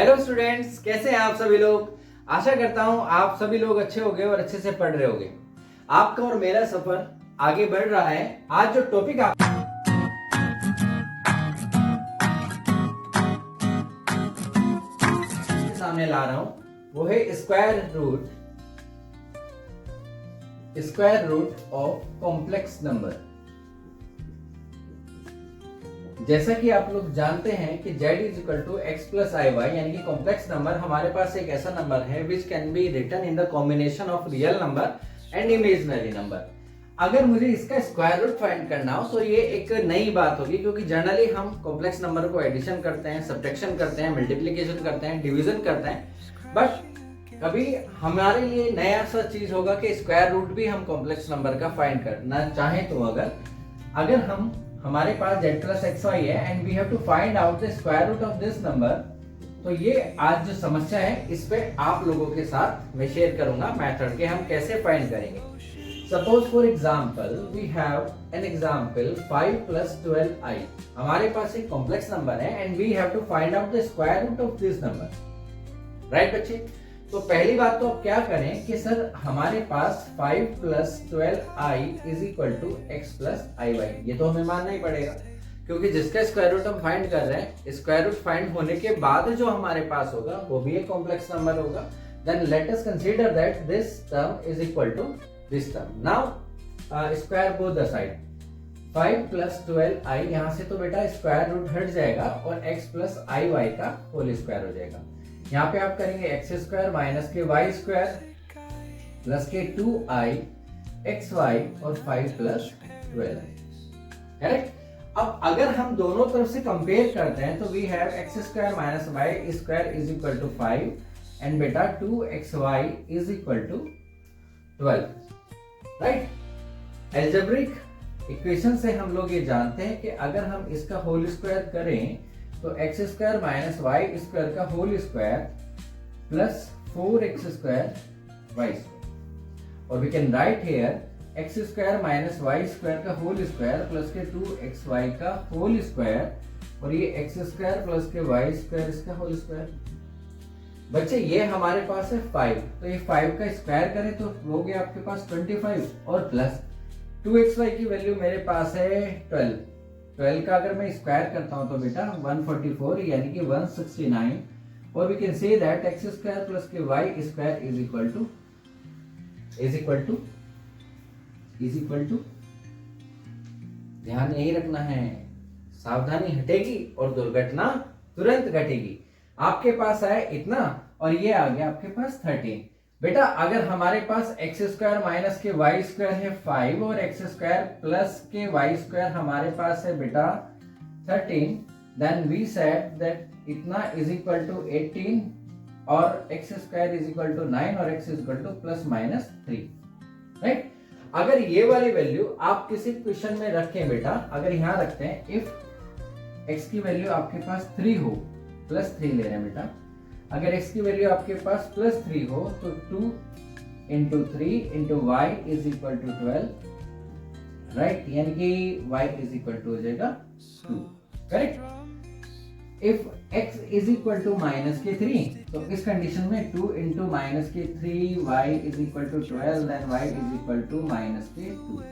Hello students, कैसे हैं आप सभी लोग। आशा करता हूं आप सभी लोग अच्छे होंगे और अच्छे से पढ़ रहे होंगे। आपका और मेरा सफर आगे बढ़ रहा है। आज जो टॉपिक आप सामने ला रहा हूं वो है square root of complex number. जैसा कि आप लोग जानते हैं कि z is equal to x plus i y, यानी कि कॉम्प्लेक्स नंबर हमारे पास एक ऐसा नंबर है which can be written in the combination of real number and imaginary number. अगर मुझे इसका स्क्वायर रूट फाइंड करना हो तो ये एक नई बात होगी, क्योंकि जनरली हम कॉम्प्लेक्स नंबर को एडिशन करते हैं, सब्ट्रैक्शन करते हैं, मल्टीप्लिकेशन करते हैं, डिवीजन करते हैं, बट कभी हमारे लिए नया सा चीज होगा कि स्क्वायर रूट भी हम कॉम्प्लेक्स नंबर का फाइंड करना चाहें। तो अगर हमारे पास z प्लस एक्स वाई है and we have to find out the square root of this number, तो ये आज जो समस्या है इस पे आप लोगों के साथ मैं शेयर करूंगा मेथड के हम कैसे फाइंड करेंगे। Suppose for example we have an example 5 plus 12i। हमारे पास एक कॉम्प्लेक्स नंबर है and we have to find out the square root of this number. Right बच्चे, तो पहली बात तो आप क्या करें कि सर हमारे पास 5 plus 12i is equal to x plus i y, ये तो हमें मानना ही पड़ेगा, क्योंकि जिसका स्क्वायर रूट हम फाइंड कर रहे हैं, स्क्वायर रूट फाइंड होने के बाद जो हमारे पास होगा वो भी एक कॉम्प्लेक्स नंबर होगा। Then let us consider that this term is equal to this term. Now square both the side. 5 plus 12i, यहाँ से तो बेटा स्क्वायर रूट हट जाएगा और x प्लस आई वाई का होल स्क्वायर हो जाएगा। यहाँ पे आप करेंगे एक्स स्क्वायर माइनस के वाई स्क्वायर प्लस के 2i एक्स वाई और 5 प्लस 12i। करेक्ट। अब अगर हम दोनों तरफ से कंपेयर करते हैं तो we have x square minus y square is equal to 5 and बेटा 2xy is equal to 12। Right. Algebraic equation से हम लोग ये जानते हैं कि अगर हम इसका होल स्क्वायर करें तो x square minus y square का whole square plus 4x square y square, और we can write here x square minus y square का होल स्क्वायर प्लस के 2xy का होल स्क्वायर, और ये एक्स स्क्वायर प्लस के वाई स्क्वायर इसका whole square. बच्चे ये हमारे पास है 5, तो ये 5 का स्क्वायर करें तो हो गया आपके पास 25, और प्लस 2xy की वैल्यू मेरे पास है 12 का अगर मैं स्क्वायर करता हूं तो बेटा 144 यानी कि 169, और we can say that x square plus के y square is equal to ध्यान यही रखना है, सावधानी हटेगी और दुर्घटना तुरंत घटेगी। आपके पास आया इतना और ये आ गया आपके पास 13। बेटा अगर हमारे पास एक्स स्क्वायर माइनस के वाई स्क्वायर है 5 और एक्स स्क्वायर प्लस के वाई स्क्वायर हमारे पास है बेटा 13, देन वी सेड दैट इतना इज इक्वल टू 18 और x square is equal to 9 और x is equal to plus minus 3। Right. अगर ये वाली वैल्यू आप किसी क्वेश्चन में रखें बेटा, अगर यहाँ रखते हैं इफ एक्स की वैल्यू आपके पास 3 हो, प्लस 3 ले रहे हैं बेटा, अगर x की वैल्यू आपके पास प्लस 3 हो तो 2 into 3 into y is equal to 12। Right, यानी कि y इज इक्वल टू हो जाएगा 2। Correct. If x is equal to minus के 3, तो इस कंडीशन में 2 इंटू माइनस के 3 y is equal to 12, then y is equal to minus के 2।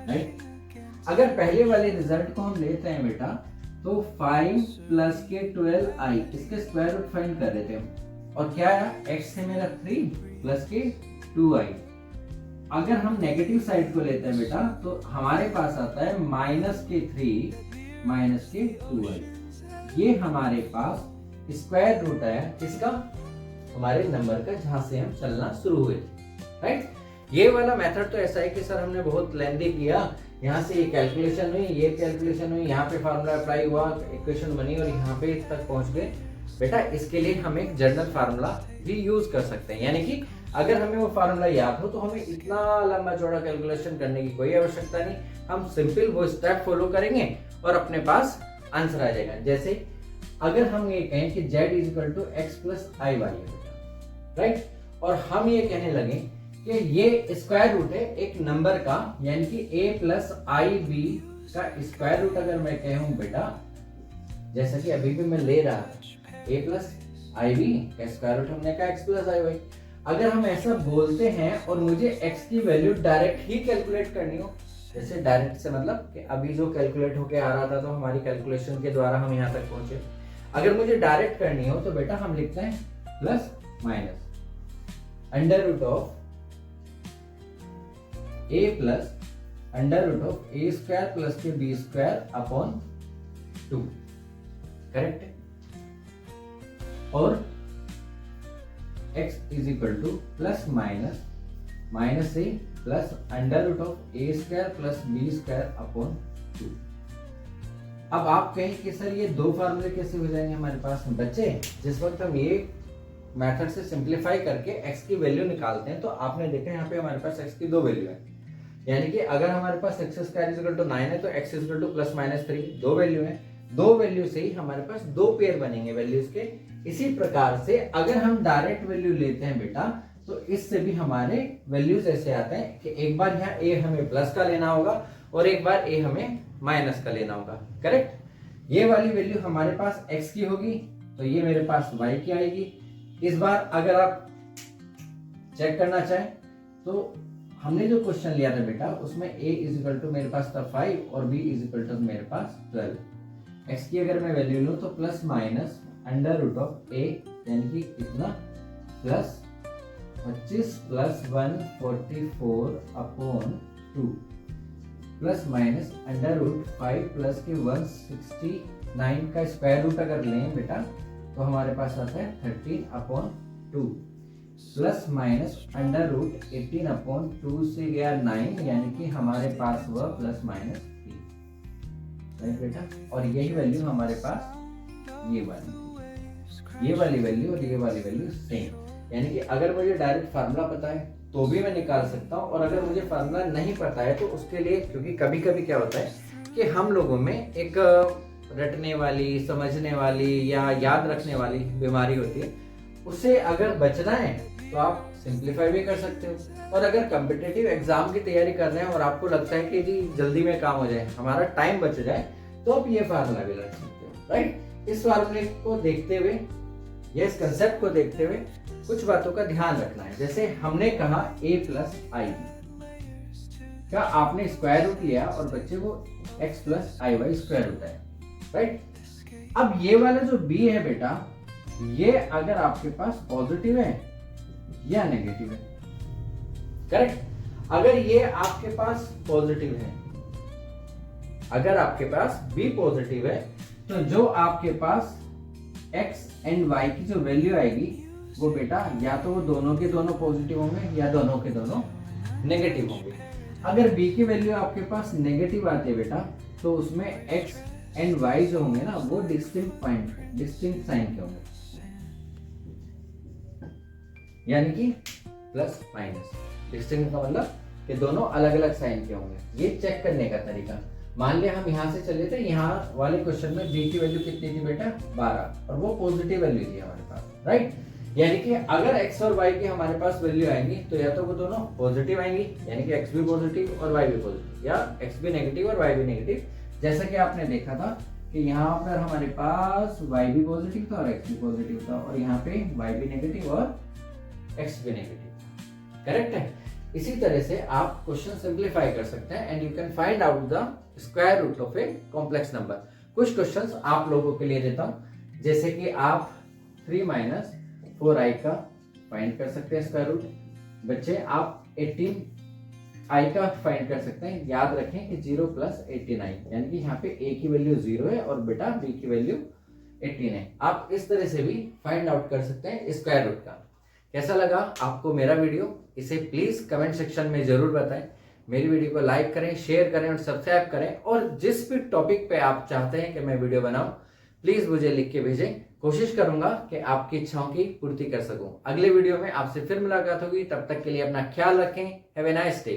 राइट। अगर पहले वाले रिजल्ट को हम लेते हैं बेटा तो 5 प्लस के 12i इसके स्क्वायर रूट फाइंड कर रहे थे, और क्या आया, x से मेरा 3 प्लस के 2i। अगर हम नेगेटिव साइड को लेते हैं बेटा तो हमारे पास आता है माइनस के 3 माइनस के 2i। ये हमारे पास स्क्वायर रूट है किसका, हमारे नंबर का, जहां से हम चलना शुरू हुए। राइट। ये वाला मेथड तो ऐसा है कि सर हमने बहुत लेंथी किया, यहाँ से ये कैलकुलेशन हुई, ये कैलकुलेशन हुई, यहाँ पे फार्मूला अप्लाई हुआ, इक्वेशन बनी और यहाँ पे तक पहुंच गए। बेटा इसके लिए हम एक जनरल फार्मूला भी यूज कर सकते हैं, यानी कि अगर हमें वो फार्मूला याद हो तो हमें इतना लंबा चौड़ा कैलकुलेशन करने की कोई आवश्यकता नहीं, हम सिंपल वो स्टेप फॉलो करेंगे और अपने पास आंसर आ जाएगा। जैसे अगर हम ये कहें कि z is equal to x plus i y है बेटा, राइट, और हम ये कहने लगे कि ये स्क्वायर रूट है एक नंबर का, यानी कि a प्लस आई बी का स्क्वायर रूट अगर मैं कहूं बेटा, जैसा कि अभी भी मैं ले रहा था a प्लस आई बी का स्क्वायर रूट हमने कहा एक्स प्लस आई वाई। अगर हम ऐसा बोलते हैं और मुझे एक्स की वैल्यू डायरेक्ट ही कैलकुलेट करनी हो, जैसे डायरेक्ट से मतलब कि अभी जो कैलकुलेट होके आ रहा था तो हमारी कैलकुलेशन के द्वारा हम यहाँ तक पहुंचे, अगर मुझे डायरेक्ट करनी हो तो बेटा हम लिखते हैं plus minus under root of a plus under root of a square plus के बी स्क्वायर अपॉन 2, करेक्ट है। और x is equal to plus minus minus a plus under root of a square plus b square upon 2। अब आप कहें कि sir ये दो फार्मूले कैसे हो जाएंगे हमारे पास? बच्चे जिस वक्त हम ये मेथड से सिंप्लीफाई करके x की वैल्यू निकालते हैं तो आपने देखा यहाँ पे हमारे पास x की दो वैल्यू है, यानी कि अगर हमारे पास x square is equal to 9 है तो x is equal to plus minus 3, दो वैल्यू है, दो वैल्यू से ही हमारे पास दो पेयर बनेंगे वैल्यूज के। इसी प्रकार से अगर हम डायरेक्ट वैल्यू लेते हैं बेटा तो इससे भी हमारे वैल्यूज ऐसे आते हैं कि एक बार यहाँ a हमें प्लस का लेना होगा और एक बार a हमें माइनस का लेना होगा, करेक्ट। ये वाली वैल्यू हमारे पास x की होगी तो ये मेरे पास y की आएगी। इस बार अगर आप चेक करना चाहें तो हमने जो क्वेश्चन लिया था बेटा उसमें a इज इक्वल टू मेरे पास था 5 और b इज इक्वल टू मेरे पास 12। x की अगर मैं वैल्यू लूं तो plus minus under root of a यानी कि कितना plus 25 plus 144 upon 2 plus minus under root 5 plus के 169 का स्क्वायर रूट अगर लें बेटा तो हमारे पास आता है 13 upon 2 plus minus under root 18 upon 2 से गया 9 यानी कि हमारे पास हुआ प्लस माइनस 3 बेटा। और यही वैल्यू हमारे पास ये वाली वैल्यू और ये वाली वैल्यू सेम, यानी कि अगर मुझे डायरेक्ट फार्मूला पता है तो भी मैं निकाल सकता हूँ और अगर मुझे फार्मूला नहीं पता है तो उसके लिए, क्योंकि कभी कभी क्या होता है कि हम लोगों में एक रटने वाली, समझने वाली या याद रखने वाली बीमारी होती है, उससे अगर बचना है तो आप सिंप्लीफाई भी कर सकते हो। और अगर कॉम्पिटिटिव एग्जाम की तैयारी कर रहे हैं और आपको लगता है कि जी जल्दी में काम हो जाए, हमारा टाइम बच जाए, तो आप ये फार्मूला भी रख सकते हो, राइट। इस फार्मूले को देखते हुए या इस कंसेप्ट को देखते हुए कुछ बातों का ध्यान रखना है। जैसे हमने कहा a प्लस आई बी का आपने स्क्वायर रूट लिया और बच्चे को x plus i Y square root है, राइट। अब ये वाला जो b है बेटा, ये अगर आपके पास पॉजिटिव है या नेगेटिव है, करेक्ट। अगर ये आपके पास पॉजिटिव है, अगर आपके पास b पॉजिटिव है तो जो आपके पास x एंड y की जो वैल्यू आएगी वो बेटा या तो वो दोनों के दोनों पॉजिटिव होंगे या दोनों के दोनों नेगेटिव होंगे। अगर b की वैल्यू आपके पास नेगेटिव आती है बेटा तो उसमें x एंड y जो होंगे ना वो डिस्टिंक्ट साइन के होंगे, यानी कि प्लस माइनस। डिस्टिंक्ट का मतलब कि दोनों अलग अलग साइन के होंगे। ये चेक करने का तरीका, मान लिया हम यहाँ से चले थे, यहाँ वाले क्वेश्चन में b की वैल्यू कितनी थी बेटा 12 और वो पॉजिटिव वैल्यू थी हमारे पास, राइट। यानी कि अगर x और y की हमारे पास वैल्यू आएंगी तो या तो वो दोनों पॉजिटिव आएंगी, यानी कि x भी पॉजिटिव और y भी पॉजिटिव, या x भी नेगेटिव और y भी नेगेटिव। जैसा कि आपने देखा था कि यहाँ पर हमारे पास y भी पॉजिटिव था और x भी पॉजिटिव था और यहाँ पे y भी नेगेटिव और x भी नेगेटिव, करेक्ट है। इसी तरह से आप क्वेश्चन सिंप्लीफाई कर सकते हैं and you can find out the square root of a complex number. कुछ क्वेश्चंस आप लोगों के लिए देता हूं, जैसे कि आप 3 माइनस 4i का फाइंड कर सकते हैं स्क्वायर रूट। बच्चे आप 18i का फाइंड कर सकते हैं। याद रखें कि 0 प्लस 89, यानी कि यहाँ पे a की वैल्यू 0 है और बेटा b की वैल्यू 18 है। आप इस तरह से भी फाइंड आउट कर सकते हैं स्क्वायर रूट का। कैसा लगा आपको मेरा वीडियो, इसे प्लीज कमेंट सेक्शन में जरूर बताएं। मेरी वीडियो को लाइक करें, शेयर करें और सब्सक्राइब करें। और जिस भी टॉपिक पे आप चाहते हैं कि मैं वीडियो बनाऊं, प्लीज मुझे लिख के भेजें। कोशिश करूंगा कि आपकी इच्छाओं की पूर्ति कर सकूं। अगले वीडियो में आपसे फिर मुलाकात होगी, तब तक के लिए अपना ख्याल रखें। Have a nice day.